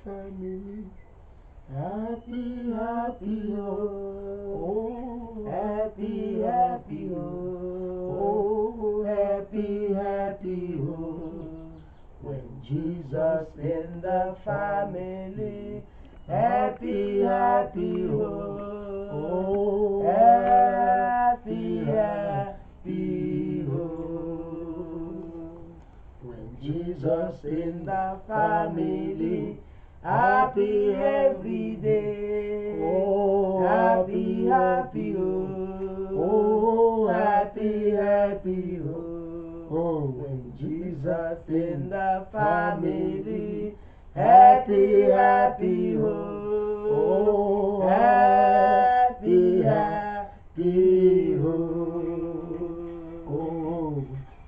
family. Happy, happy, oh, happy, happy, oh, happy, happy, oh. When Jesus in the family, happy, happy, oh, happy, happy, oh. When Jesus in the family, happy every day. Oh, happy, happy, oh, happy, happy, oh. When Jesus in the family, happy, happy, oh, happy, happy, oh.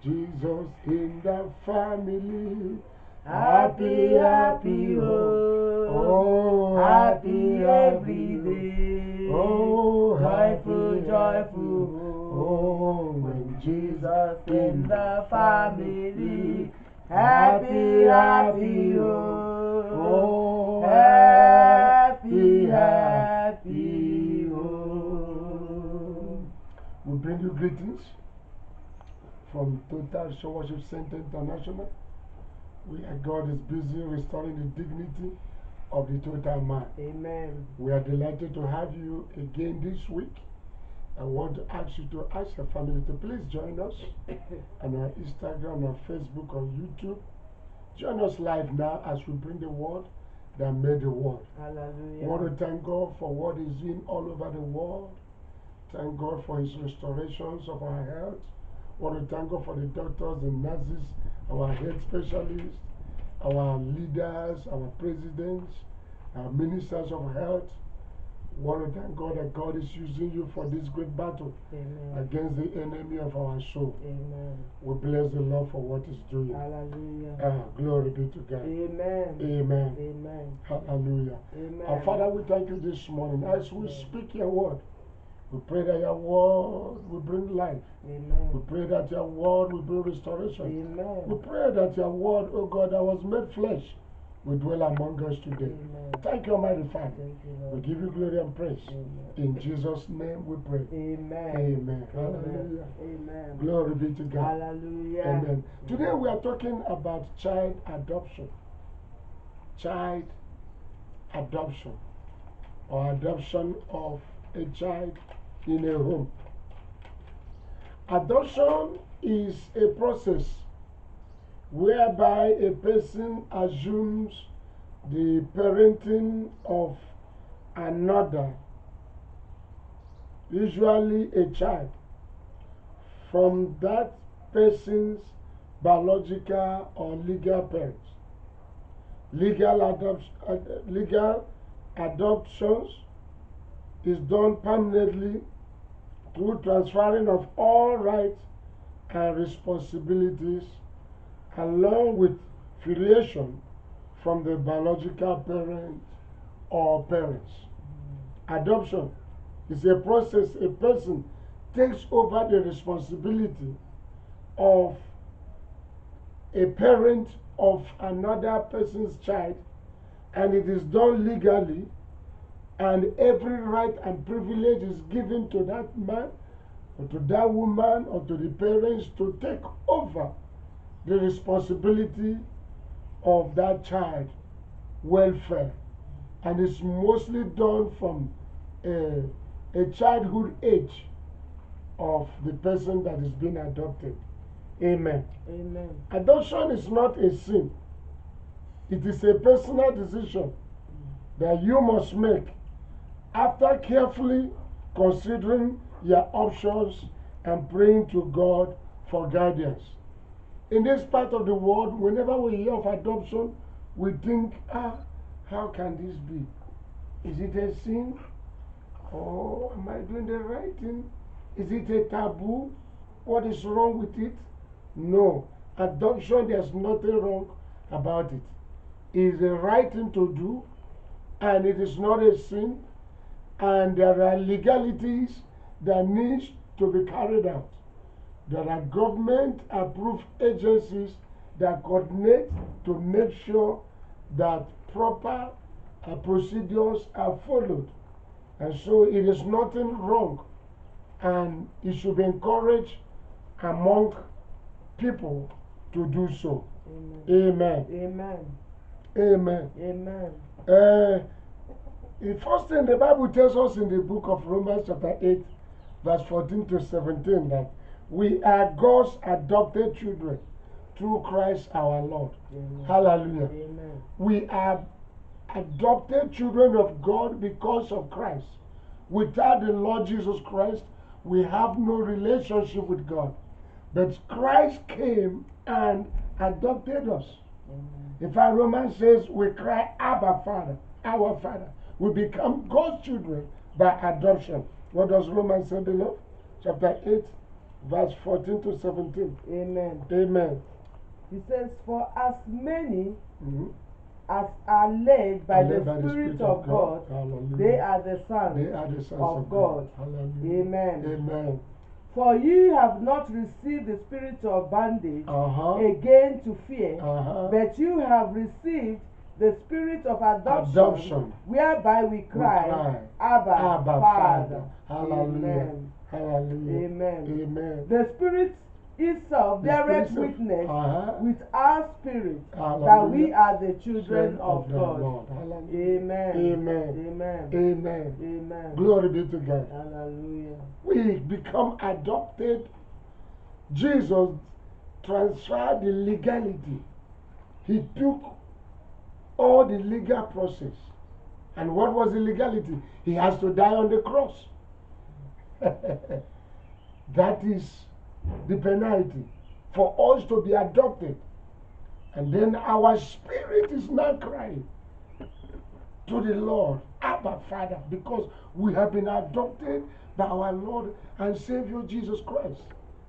Jesus in the family. Happy, happy, oh, happy every day. Oh, joyful, joyful, oh, when Jesus in the family. Happy, happy, oh, happy, happy, oh. We bring you greetings from Total Show Worship Center International. God is busy restoring the dignity of the total man. Amen. We are delighted to have you again this week. I want to ask you to ask your family to please join us on our Instagram, our Facebook, on YouTube. Join us live now as we bring the word that made the world. Hallelujah. We want to thank God for what He's doing all over the world. Thank God for His restorations of our health. We want to thank God for the doctors and nurses, our health specialists, our leaders, our presidents, our ministers of health. We want to thank God that God is using you for this great battle. Amen. Against the enemy of our soul. Amen. We bless the Lord for what He's doing. Hallelujah. Glory be to God. Amen. Amen. Amen. Hallelujah. Amen. Our Father, we thank you this morning as we speak your word. We pray that your word will bring life. Amen. We pray that your word will bring restoration. Amen. We pray that your word, oh God, that was made flesh, will dwell among us today. Amen. Thank you, Almighty Father. Thank you, Lord. We give you glory and praise. Amen. In Jesus' name we pray. Amen. Amen. Hallelujah. Amen. Glory be to God. Hallelujah. Amen. Today we are talking about child adoption. Child adoption, or adoption of a child in a home. Adoption is a process whereby a person assumes the parenting of another, usually a child, from that person's biological or legal parents. Legal adoptions is done permanently through transferring of all rights and responsibilities along with filiation from the biological parent or parents. Adoption is a process a person takes over the responsibility of a parent of another person's child, and it is done legally, and every right and privilege is given to that man or to that woman or to the parents to take over the responsibility of that child welfare, and it's mostly done from a childhood age of the person that is being adopted. Amen. Amen. Adoption is not a sin. It is a personal decision that you must make after carefully considering your options and praying to God for guidance. In this part of the world, whenever we hear of adoption, we think, how can this be? Is it a sin? Or am I doing the right thing? Is it a taboo? What is wrong with it? No. Adoption, there's nothing wrong about it. It is the right thing to do, and it is not a sin, and there are legalities that need to be carried out. There are government-approved agencies that coordinate to make sure that proper procedures are followed. And so it is nothing wrong, and it should be encouraged among people to do so. Amen. Amen. Amen. Amen. The first thing the Bible tells us in the book of Romans chapter 8, verse 14 to 17, that we are God's adopted children through Christ our Lord. Amen. Hallelujah. Amen. We are adopted children of God because of Christ. Without the Lord Jesus Christ, we have no relationship with God. But Christ came and adopted us. Amen. In fact, Romans says we cry, Abba, Father, our Father. We become God's children by adoption. What does Romans say, beloved? Chapter 8, verse 14 to 17. Amen. Amen. He says, for as many as are led by the Spirit of God, they are the sons of God. Hallelujah. Amen. Amen. For ye have not received the spirit of bondage again to fear, but you have received the spirit of adoption, whereby we cry, Abba, Father. Hallelujah. Amen. Hallelujah. Amen. Amen. The Spirit itself beareth witness with our spirit that we are the children of God. Amen. Amen. Amen. Amen. Amen. Glory be to God. Hallelujah. We become adopted. Jesus transferred the legality. He took all the legal process. And what was the legality? He has to die on the cross. That is the penalty for us to be adopted. And then our spirit is now crying to the Lord, Abba, Father, because we have been adopted by our Lord and Savior Jesus Christ.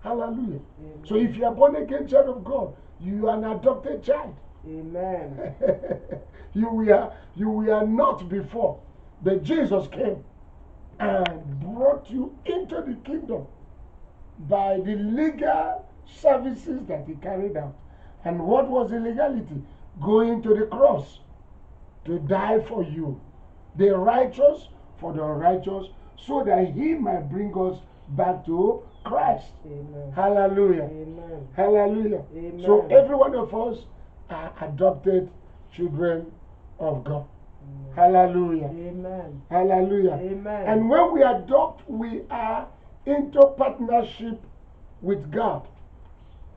Hallelujah. Amen. So if you are born again child of God, you are an adopted child. Amen. You were not before, but Jesus came and brought you into the kingdom by the legal services that he carried out. And what was the legality? Going to the cross to die for you, the righteous for the unrighteous, so that he might bring us back to Christ. Amen. Hallelujah. Amen. Hallelujah. Amen. So every one of us are adopted children of God. Amen. Hallelujah. Amen. Hallelujah. Amen. And when we adopt, we are into partnership with God.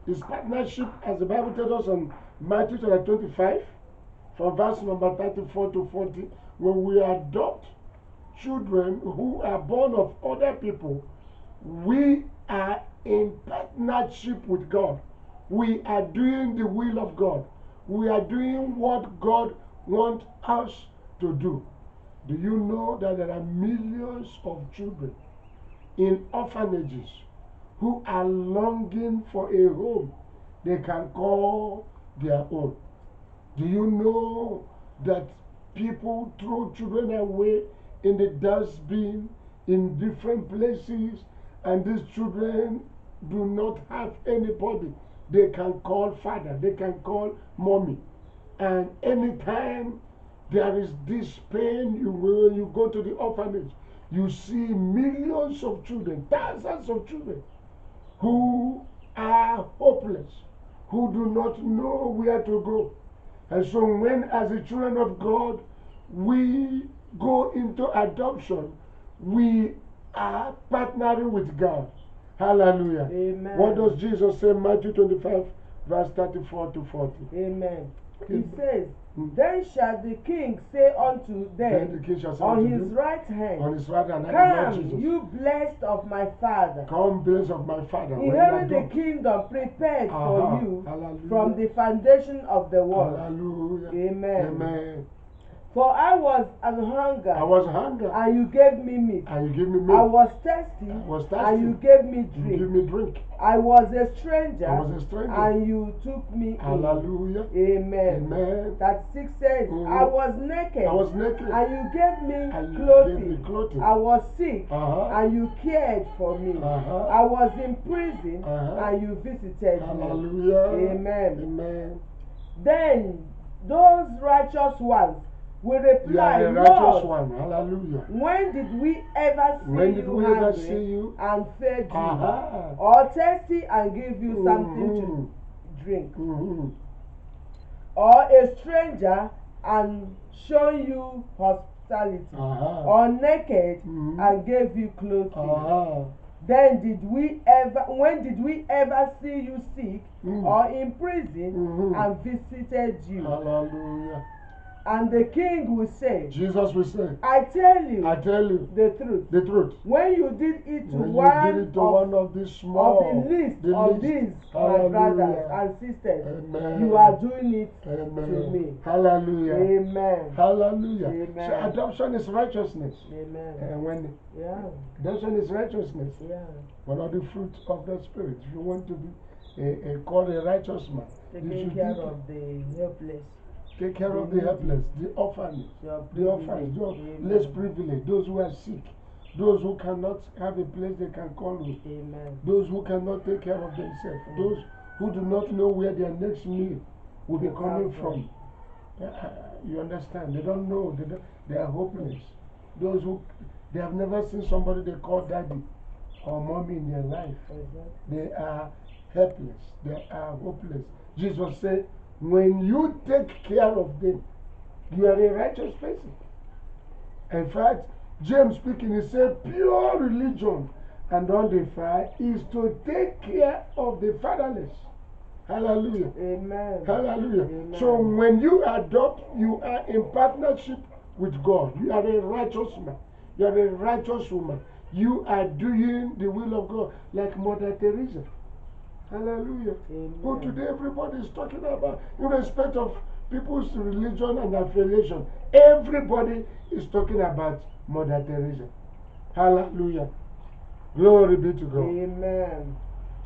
This partnership, as the Bible tells us in Matthew chapter 25, from verse number 34 to 40, when we adopt children who are born of other people, we are in partnership with God. We are doing the will of God. We are doing what God wants us to do. Do you know that there are millions of children in orphanages who are longing for a home they can call their own? Do you know that people throw children away in the dustbin in different places, and these children do not have anybody they can call father, they can call mommy? And anytime there is this pain, you go to the orphanage, you see millions of children, thousands of children who are hopeless, who do not know where to go. And so when, as the children of God, we go into adoption, we are partnering with God. Hallelujah. Amen. What does Jesus say in Matthew 25, verse 34 to 40? Amen. He says, then shall the king say unto them on his right hand, come, you blessed of my Father. Come, blessed of my Father. Inherit the kingdom prepared for you from the foundation of the world. Hallelujah. Amen. Amen. For I was an hunger, and you gave me meat. And you gave me meat. I was thirsty, and you gave me drink. You gave me drink. I was a stranger, and you took me Hallelujah. in. Amen. Amen. That 6 says, I was naked, and you gave me clothing. I was sick, and you cared for me. I was in prison, and you visited me. Hallelujah. Amen. Amen. Then those righteous ones will reply, You are a righteous Lord, one. Hallelujah. when did we ever see you hungry and fed you, or thirsty and give you something to drink, or a stranger and show you hospitality, or naked and gave you clothing? Then when did we ever see you sick or in prison and visited you? Hallelujah. And the king will say, Jesus will say, I tell you the truth. When you did it to one of these small, of the least of these, my brothers and sisters, you are doing it to me. Hallelujah. Amen. Hallelujah. Amen. So adoption is righteousness. Amen. And adoption is righteousness. One of the fruits of the Spirit. If you want to be called a righteous man, taking care of the helpless. Take care of the helpless, the orphans, those less privileged, those who are sick, those who cannot have a place they can call you, those who cannot take care of themselves, those who do not know where their next meal will be coming from. You understand? They don't know. They are hopeless. Those who they have never seen somebody they call daddy or mommy in their life. They are helpless. They are hopeless. Jesus said, when you take care of them, you are a righteous person. In fact, James speaking, he said, pure religion and undefiled is to take care of the fatherless. Hallelujah. Amen. Hallelujah. Amen. So when you adopt, you are in partnership with God. You are a righteous man. You are a righteous woman. You are doing the will of God, like Mother Teresa. Hallelujah. Who today everybody is talking about, in respect of people's religion and affiliation. Everybody is talking about Mother Teresa. Hallelujah. Glory be to God. Amen.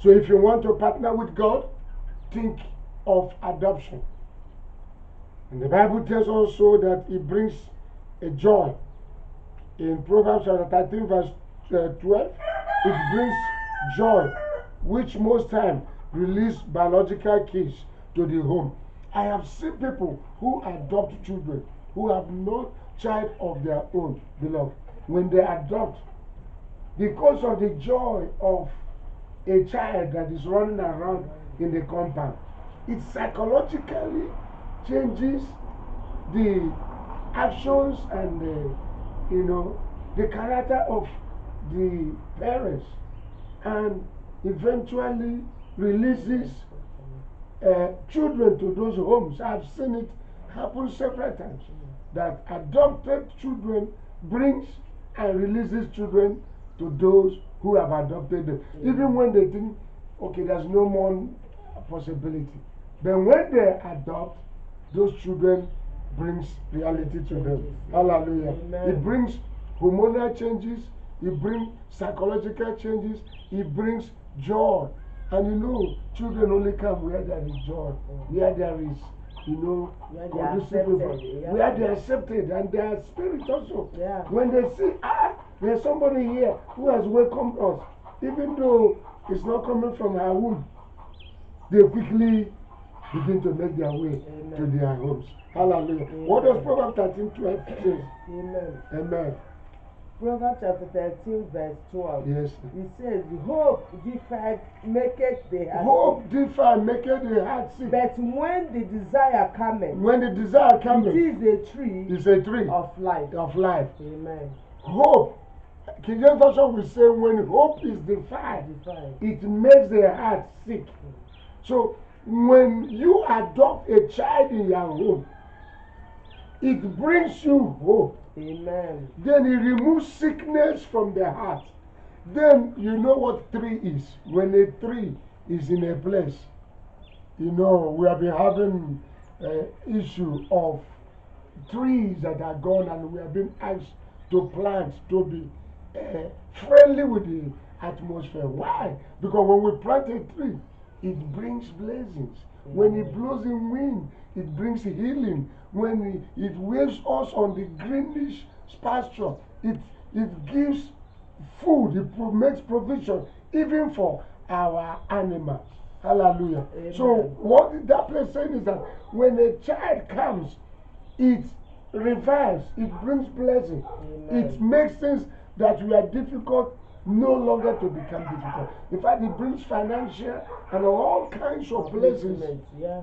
So if you want to partner with God, think of adoption. And the Bible tells also that it brings a joy. In Proverbs chapter 13 verse 12, it brings joy, which most time release biological kids to the home. I have seen people who adopt children who have no child of their own, beloved. When they adopt, because of the joy of a child that is running around in the compound, it psychologically changes the actions and the character of the parents, and eventually releases children to those homes. I've seen it happen several times, that adopted children brings and releases children to those who have adopted them, even when they think, okay, there's no more possibility. But when they adopt, those children brings reality to them. Hallelujah. Amen. It brings hormonal changes, it brings psychological changes, it brings joy. And children only come where there is joy, where there is, conducive, where they are accepted, and their spirit also. When they see, there's somebody here who has welcomed us, even though it's not coming from our womb, they quickly begin to make their way to their homes. Hallelujah. What does Proverbs 13:12 say? Amen. Proverbs chapter 13 verse 12. Yes. It says, hope deferred maketh the heart Hope deferred maketh the heart sick. But when the desire cometh, it is a tree. It's a tree of life. Amen. Hope. King James Version will say, when hope is deferred, it makes the heart sick. So when you adopt a child in your home, it brings you hope. Amen. Then it removes sickness from the heart. Then you know what tree is. When a tree is in a place, we have been having issue of trees that are gone, and we have been asked to plant to be friendly with the atmosphere. Why? Because when we plant a tree, it brings blessings. When it blows in wind, it brings healing. When it waves us on the greenish pasture, it gives food, it makes provision even for our animals. Hallelujah. Amen. So what that place saying is that when a child comes, it revives, it brings blessing. Amen. It makes things that were difficult no longer to become difficult. In fact, it brings financial and all kinds of blessings. Yeah.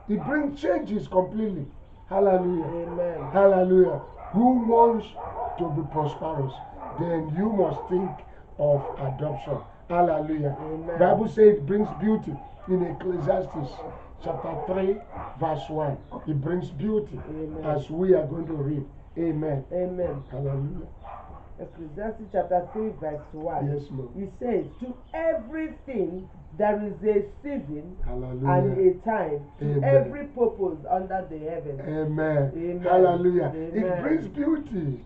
It brings changes completely. Hallelujah. Amen. Hallelujah. Who wants to be prosperous? Then you must think of adoption. Hallelujah. Amen. Bible says it brings beauty in Ecclesiastes chapter 3 verse 1. It brings beauty. Amen. As we are going to read. Amen. Amen. Hallelujah. Ecclesiastes chapter 3 verse 1. Yes, Lord. It says, to everything there is a season. Hallelujah. And a time to Amen. Every purpose under the heaven. Amen. Amen. Hallelujah. Amen. It brings beauty.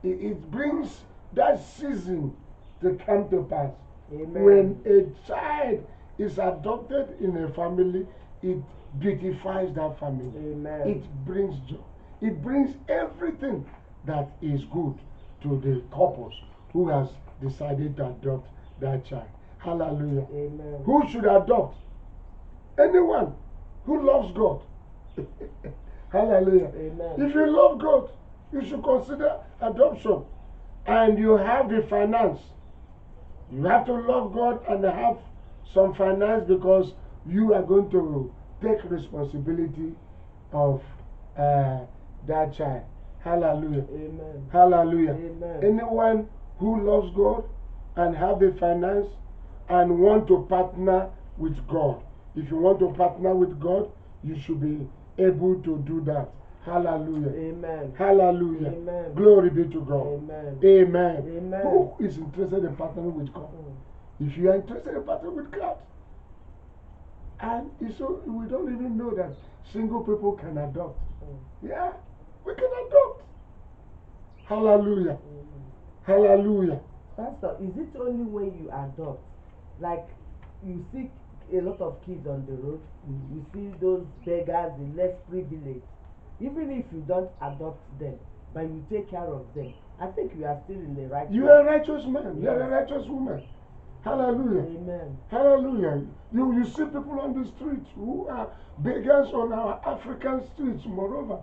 It brings that season to come to pass. Amen. When a child is adopted in a family, it beautifies that family. Amen. It brings joy. It brings everything that is good to the couples who has decided to adopt that child. Hallelujah. Amen. Who should adopt? Anyone who loves God. Hallelujah. Amen. If you love God, you should consider adoption. And you have the finance. You have to love God and have some finance because you are going to take responsibility of that child. Hallelujah. Amen. Hallelujah. Amen. Anyone who loves God and have the finance and want to partner with God. If you want to partner with God, you should be able to do that. Hallelujah. Amen. Hallelujah. Amen. Glory be to God. Amen. Amen. Amen. Who is interested in partnering with God? If you are interested in partnering with God, and so we don't even know that single people can adopt. Yeah, we can adopt. Hallelujah. Hallelujah. Pastor, is it only when you adopt, like you see a lot of kids on the road, you see those beggars, the less privileged, even if you don't adopt them, but you take care of them, I think you are still in the right. You are a righteous man. Yes. You are a righteous woman. Hallelujah. Amen. Hallelujah. You see people on the streets who are beggars on our African streets, moreover.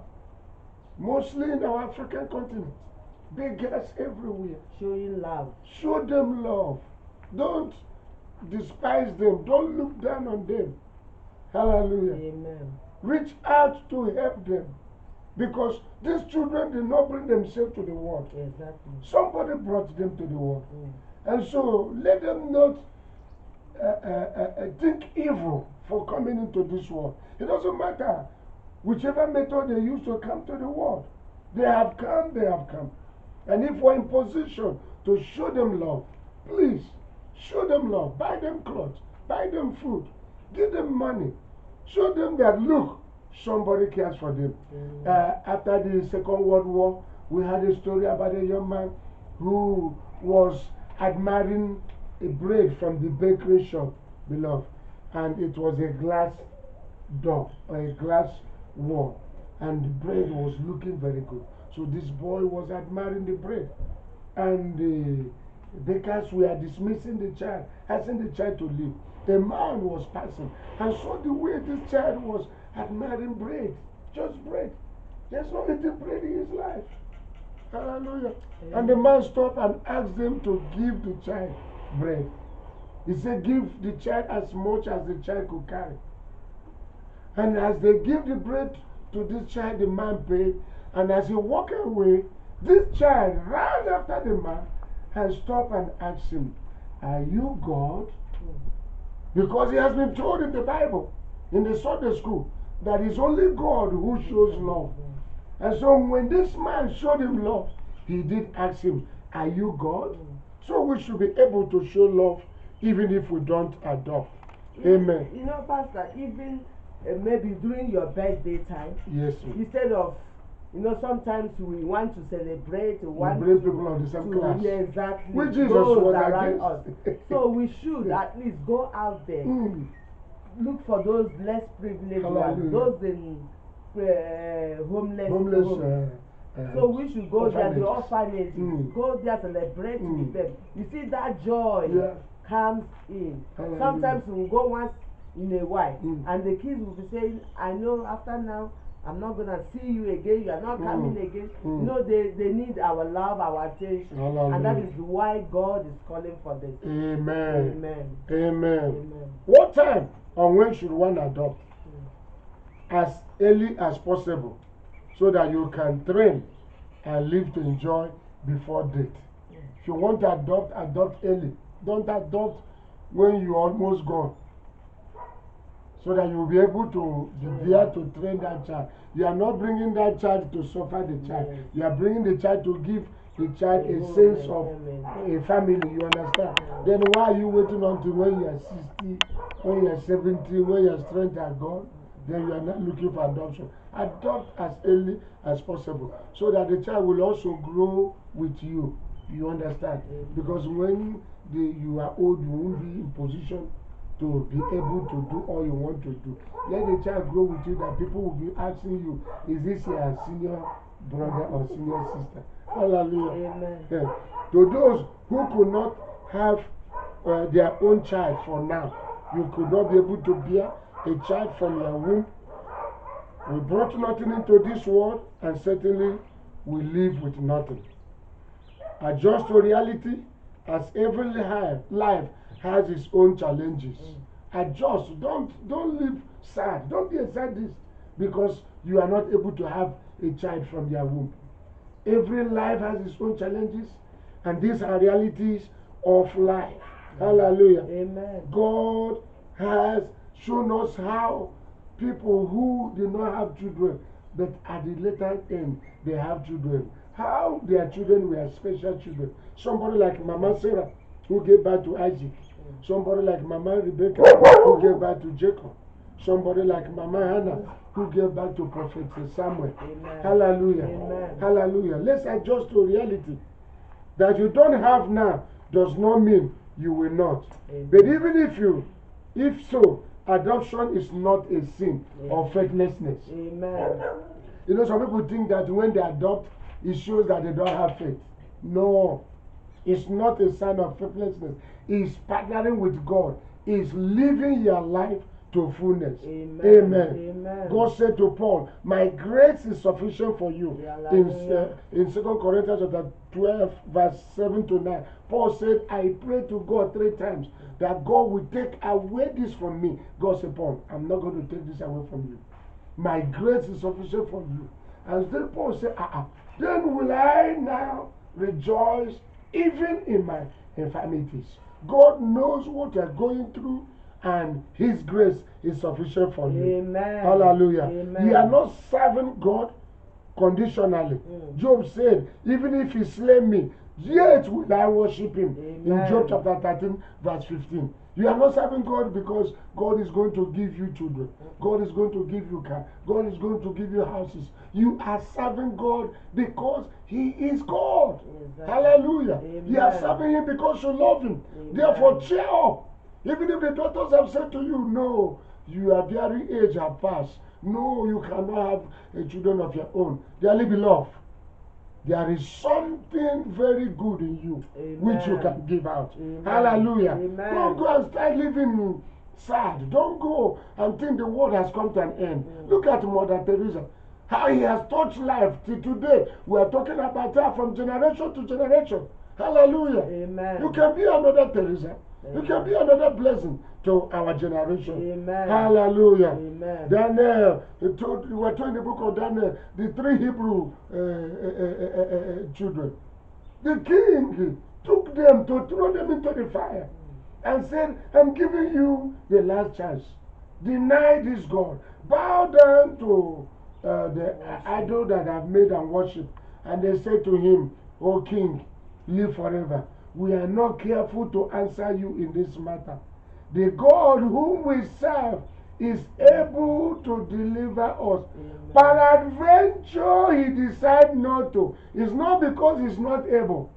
Mostly in our African continent. Beggars everywhere. Showing love. Show them love. Don't despise them. Don't look down on them. Hallelujah. Amen. Reach out to help them. Because these children did not bring themselves to the world. Exactly. Somebody brought them to the world. And so let them not think evil for coming into this world. It doesn't matter whichever method they use to come to the world. They have come, they have come. And if we're in position to show them love, please show them love. Buy them clothes, buy them food, give them money. Show them that, look, somebody cares for them. After the Second World War, we had a story about a young man who was admiring a bread from the bakery shop, beloved. And it was a glass door or a glass wall. And the bread was looking very good. So this boy was admiring the bread. And the bakers were dismissing the child, asking the child to leave. The man was passing and saw the way this child was admiring bread. Just bread. There's no eating bread in his life. Hallelujah. And the man stopped and asked them to give the child bread. He said, give the child as much as the child could carry. And as they give the bread to this child, the man paid. And as he walked away, this child ran after the man and stopped and asked him, are you God? Because he has been told in the Bible, in the Sunday school, that it's only God who shows love. And so when this man showed him love, he did ask him, are you God? So we should be able to show love even if we don't adopt. Amen. You know, Pastor, even maybe during your birthday time, yes, instead of, you know, sometimes we want to celebrate, we bring people of the same class. Yeah, exactly. Which Jesus was around us. So we should at least go out there, look for those less privileged ones, those in homeless homes. So we should go there, the orphanage, go there, celebrate with them. You see that joy comes in. Sometimes we go once in a while, and the kids will be saying, I know after now I'm not gonna see you again, you are not coming again. No, they need our love, our attention. Hallelujah. And that is why God is calling for this. Amen. Amen. Amen. Amen. What time and when should one adopt? As early as possible, so that you can train and live to enjoy before date. If you want to adopt early. Don't adopt when you're almost gone, so that you will be able to be there to train that child. You are not bringing that child to suffer the child. You are bringing the child to give the child a sense of a family. You understand? Then why are you waiting until when you are 60, when you are 70, when your strength are gone? Then you are not looking for adoption. Adopt as early as possible, so that the child will also grow with you. You understand? Because when you are old, you won't be in position to be able to do all you want to do. Let the child grow with you, that people will be asking you, is this your senior brother or senior sister? Hallelujah. Amen. Yeah. To those who could not have their own child for now, you could not be able to bear a child from your womb. We brought nothing into this world, and certainly we live with nothing. Adjust to reality, as every life has its own challenges. Adjust. Don't live sad. Don't be a sadist because you are not able to have a child from your womb. Every life has its own challenges, and these are realities of life. Hallelujah. Amen. God has shown us how people who did not have children, but at the later end they have children, how their children were special children. Somebody like Mama Sarah, who gave birth to Isaac. Somebody like Mama Rebecca, who gave birth to Jacob. Somebody like Mama Hannah, who gave birth to Prophet Samuel. Amen. Hallelujah. Amen. Hallelujah. Let's adjust to reality. That you don't have now does not mean you will not. Amen. But even if so, adoption is not a sin or faithlessness. Amen. You know, some people think that when they adopt, it shows that they don't have faith. No, it's not a sign of faithlessness. It's partnering with God. It's living your life to fullness. Amen. Amen. Amen. God said to Paul, my grace is sufficient for you. In 2 Corinthians chapter 12, verse 7 to 9, Paul said, I pray to God 3 times that God will take away this from me. God said, Paul, I'm not going to take this away from you. My grace is sufficient for you. And then Paul said, then will I now rejoice even in my infirmities. God knows what you're going through, and His grace is sufficient for you. Amen. Hallelujah. Amen. You are not serving God conditionally. Job said, even if He slay me, yet will I worship Him. Amen. In Job chapter 13, verse 15. You are not serving God because God is going to give you children. God is going to give you car. God is going to give you houses. You are serving God because He is God. Exactly. Hallelujah. Amen. You are serving Him because you love Him. Amen. Therefore, cheer up. Even if the doctors have said to you, no, your bearing age have passed. No, you cannot have children of your own. Dearly beloved, there is something very good in you. Amen. Which you can give out. Amen. Hallelujah. Amen. Don't go and start living sad. Don't go and think the world has come to an end. Look at Mother Teresa. How he has touched life till today. We are talking about her from generation to generation. Hallelujah. Amen. You can be another Teresa. You can be another blessing to our generation. Amen. Hallelujah. Amen. Daniel, we were told in the book of Daniel, the 3 Hebrew children. The king took them to throw them into the fire and said, I'm giving you the last chance. Deny this God. Bow down to the idol that I've made and worship. And they said to him, O king, live forever. We are not careful to answer you in this matter. The God whom we serve is able to deliver us. Amen. Peradventure he decide not to. It's not because he's not able.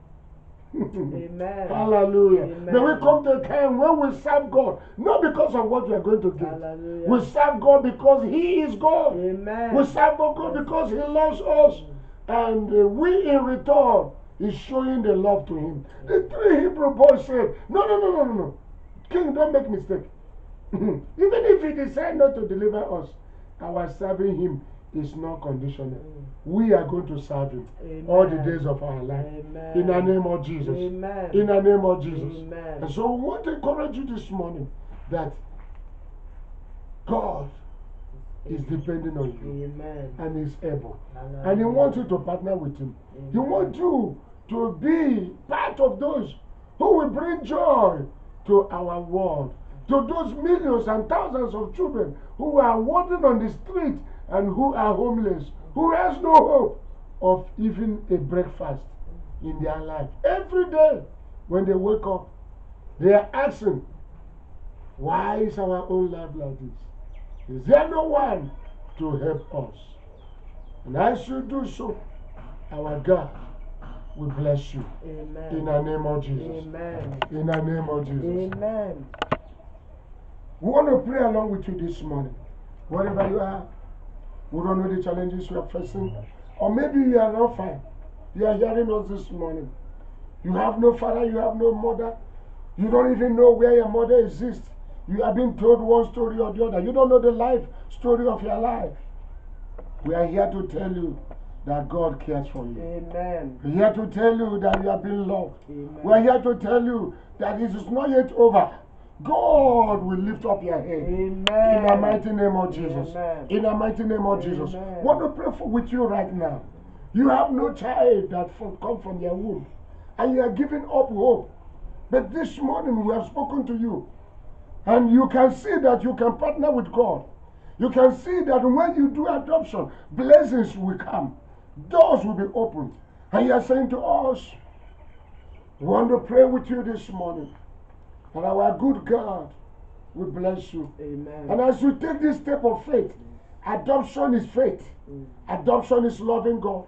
Amen. Hallelujah. Amen. May we come to a time when we serve God, not because of what we are going to get. Hallelujah. We serve God because He is God. Amen. We serve God because He loves us. And we in return is showing the love to Him. The 3 Hebrew boys said, no. King, don't make mistake. Even if he decides not to deliver us, our serving him is not conditional. We are going to serve him all the days of our life. In the name of Jesus. In the name of Jesus. And so we want to encourage you this morning that God is depending on you and is able. And he wants you to partner with him. He wants you to be part of those who will bring joy to our world, to those millions and thousands of children who are wandering on the street and who are homeless, who has no hope of even a breakfast in their life. Every day when they wake up, they are asking, why is our own life like this? Is there no one to help us? And as you do so, our God will bless you. Amen. In the name of Jesus. Amen. In the name of Jesus. Amen. We want to pray along with you this morning. Wherever you are, we don't know the challenges you are facing. Or maybe you are not fine. You are hearing us this morning. You have no father, you have no mother. You don't even know where your mother exists. You have been told one story or the other. You don't know the life story of your life. We are here to tell you that God cares for you. Amen. We are here to tell you that you have been loved. Amen. We are here to tell you that it is not yet over. God will lift up your head. Amen. In the mighty name of Jesus. Amen. In the mighty name of Jesus. I want to pray with you right now. You have no child that come from your womb. And you are giving up hope. But this morning we have spoken to you. And you can see that you can partner with God. You can see that when you do adoption, blessings will come. Doors will be opened. And you are saying to us, we want to pray with you this morning. And our good God will bless you. Amen. And as you take this step of faith, adoption is faith. Adoption is loving God.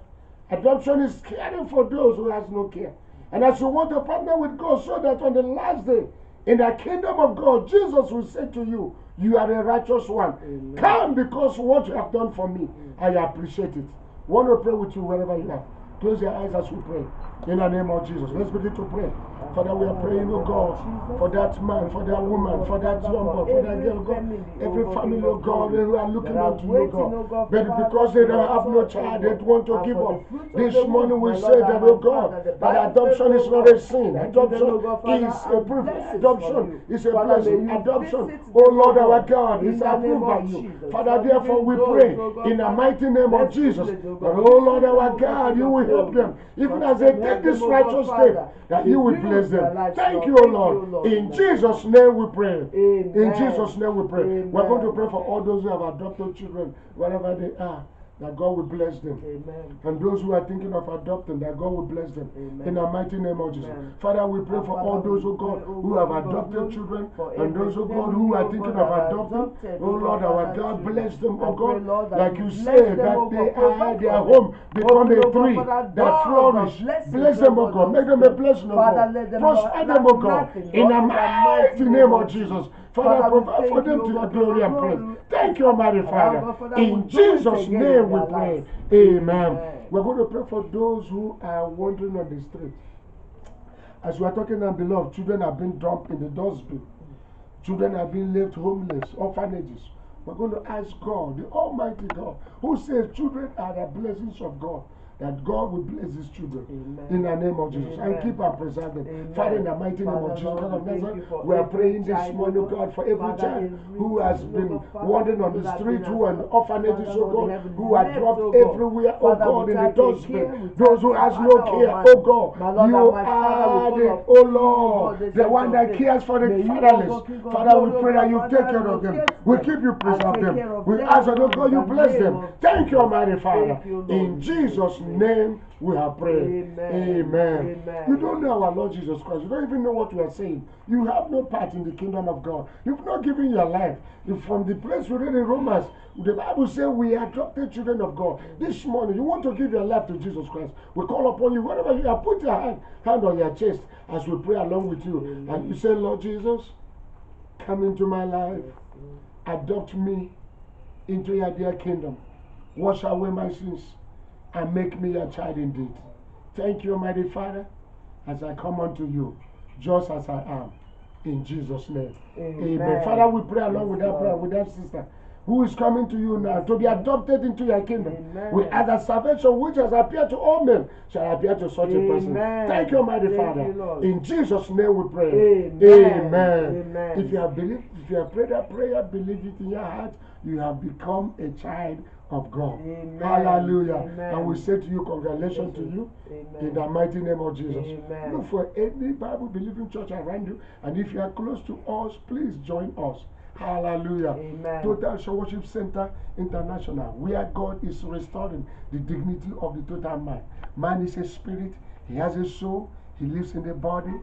Adoption is caring for those who has no care. And as you want to partner with God so that on the last day, in the kingdom of God, Jesus will say to you, you are a righteous one. Amen. Come because what you have done for me, I appreciate it. I want to pray with you wherever you are. Close your eyes as we pray. In the name of Jesus. Let's begin to pray. Father, we are praying, oh God, for that man, for that woman, for that young boy, for that girl, God. Every family, oh God, who are looking unto you, God. But because they don't have no child, they want to give up. This morning we say that, oh God, that adoption is not a sin. Adoption is a privilege. Adoption is a blessing. Adoption, oh Lord our God, is approved by you. Father, therefore we pray in the mighty name of Jesus that, oh Lord our God, you will help them, even as they take this righteous step, that you will bless them. Thank you, O Lord. In Jesus' name we pray. In Jesus' name we pray. We're going to pray for all those who have adopted children, wherever they are, that God will bless them. Amen. And those who are thinking of adopting, that God will bless them. Amen. In the mighty name of Jesus. Amen. Father, we pray for all those, oh God, who have adopted children, and those, oh God, who are thinking of adopting. Oh Lord, our God, bless them, oh God. Like you said, that they are their home, become a tree that flourish. Bless them, oh God. Make them a blessing, oh God. Prosper them, oh God. In the mighty name of Jesus. Father, provide for them to your glory and praise. Thank you, Almighty Father. In Jesus' name we pray. Amen. We're going to pray for those who are wandering on the street. As we are talking now, beloved, children have been dumped in the dustbin. Children have been left homeless, orphanages. We're going to ask God, the Almighty God, who says children are the blessings of God, that God will bless his children. Amen. In the name of Jesus. Amen. And keep and preserve them. Amen. Father, in the mighty name of Jesus, God of Nazareth, we are praying this morning, God, for every child who has been wandering on the street, who are in orphanages, oh God, who are dropped everywhere, oh God, in the dustbin. Those who has no care, oh God, you are the, oh Lord, the one that cares for the fatherless. Father, we pray that you take care of them. We keep you preserve them. We ask that, oh God, you bless them. Thank you, Almighty Father. In Jesus' name we have prayed. Amen. Amen. You don't know our Lord Jesus Christ. You don't even know what we are saying. You have no part in the kingdom of God. You've not given your life. From the place we read in Romans, the Bible says we are adopted children of God. This morning, you want to give your life to Jesus Christ. We call upon you. Wherever you are, put your hand on your chest as we pray along with you. Amen. And you say, Lord Jesus, come into my life. Adopt me into your dear kingdom. Wash away my sins and make me a child indeed. Thank you, Almighty Father, as I come unto you, just as I am. in Jesus' name. Amen. Father, we pray along with that prayer, with that sister who is coming to you now to be adopted into your kingdom. Amen. We ask that salvation which has appeared to all men shall appear to such a person. Thank you, Almighty Father. In Jesus' name we pray. Amen. If you have believed, if you have prayed that prayer, believe it in your heart, you have become a child of God. Amen. Hallelujah. Amen. And we say to you, congratulations to you. Amen. In the mighty name of Jesus. Amen. Look for any Bible believing church around you, and if you are close to us, please join us. Hallelujah. Amen. Total Show Worship Center International, where God is restoring the dignity of the total man. Man is a spirit, he has a soul, he lives in the body.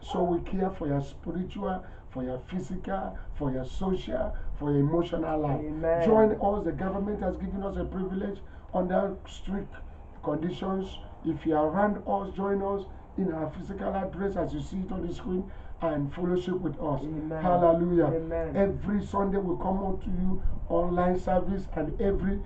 So we care for your spiritual, for your physical, for your social, for your emotional life. Amen. Join us. The government has given us a privilege under strict conditions. If you are around us, join us in our physical address as you see it on the screen, and fellowship with us. Amen. Hallelujah. Amen. Every Sunday we come out to you online service, and every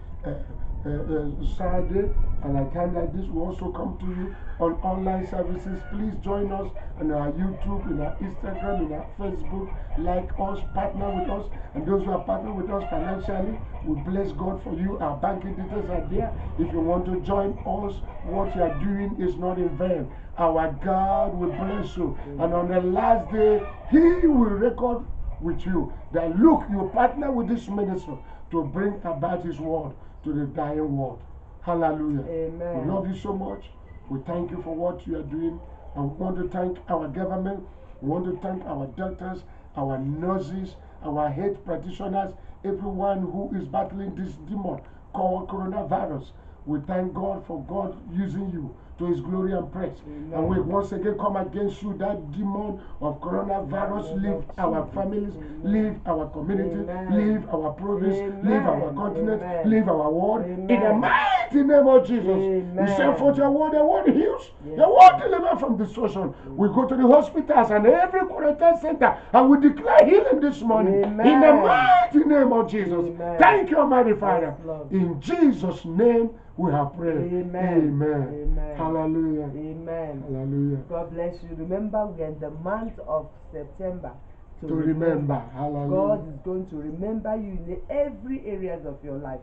Saturday and a time like this we also come to you on online services. Please join us on our YouTube, in our Instagram, in our Facebook. Like us, partner with us, and those who are partner with us financially, we bless God for you. Our banking details are there. If you want to join us, what you are doing is not in vain. Our God will bless you. And on the last day, He will record with you that, look, you partner with this ministry to bring about His word to the dying world. Hallelujah. Amen. We love you so much. We thank you for what you are doing. And we want to thank our government. We want to thank our doctors, our nurses, our health practitioners, everyone who is battling this demon called coronavirus. We thank God for God using you to His glory and praise. Amen. And we once again come against you, that demon of coronavirus. Leave our families, leave our community, leave our province, leave our continent, leave our world. In the mighty name of Jesus. We send forth your word, the word heals, the word delivers from destruction. We go to the hospitals and every quarantine center, and we declare healing this morning. In the mighty name of Jesus. Thank you, Almighty Father. In Jesus' name we have prayed. Amen. Amen. Amen. Hallelujah. Amen. Hallelujah. God bless you. Remember, we are in the month of September to remember. Hallelujah. God is going to remember you in every areas of your life.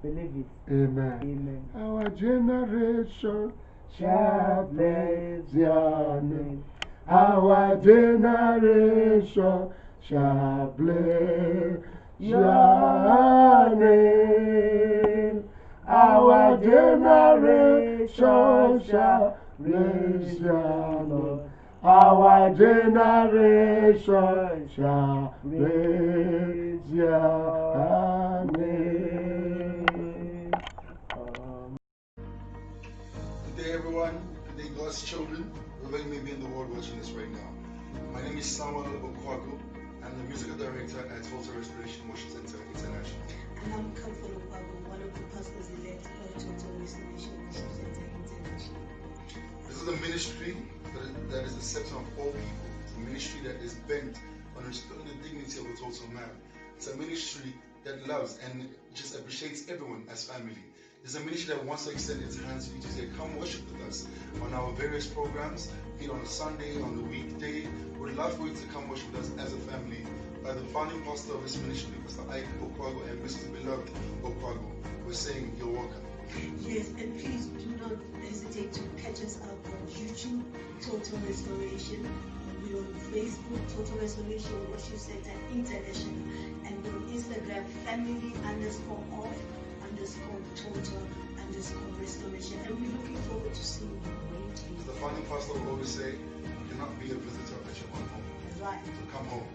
Believe it. Amen. Amen. Our generation shall praise your name. Our generation shall bless your name. Our generation shall praise your Lord. Our generation shall praise your name. Good day, everyone. Good day, God's children, wherever you may be in the world watching this right now. My name is Samuel Okwago. I'm the musical director at Total Restoration Worship Center International. And I'm Comfort Okwago, one of the pastors elect of Total Restoration Worship Center International. This is a ministry that is the center of all people. It's a ministry that is bent on restoring the dignity of a total man. It's a ministry that loves and just appreciates everyone as family. It's a ministry that wants to extend its hands for you to say, come worship with us on our various programs, be it on a Sunday, on the weekday. We'd love for you to come worship with us as a family. By the founding pastor of this ministry, Pastor Ike Okwago and Mrs. Beloved Okwago, we're saying you're welcome. Yes, and please do not hesitate to catch us up on YouTube, Total Restoration. We're on Facebook, Total Restoration Worship Center International, and we're on Instagram, family_total_restoration. And we're looking forward to seeing you. The founding pastor will always say, you cannot be a visitor at your own home. That's right. So come home.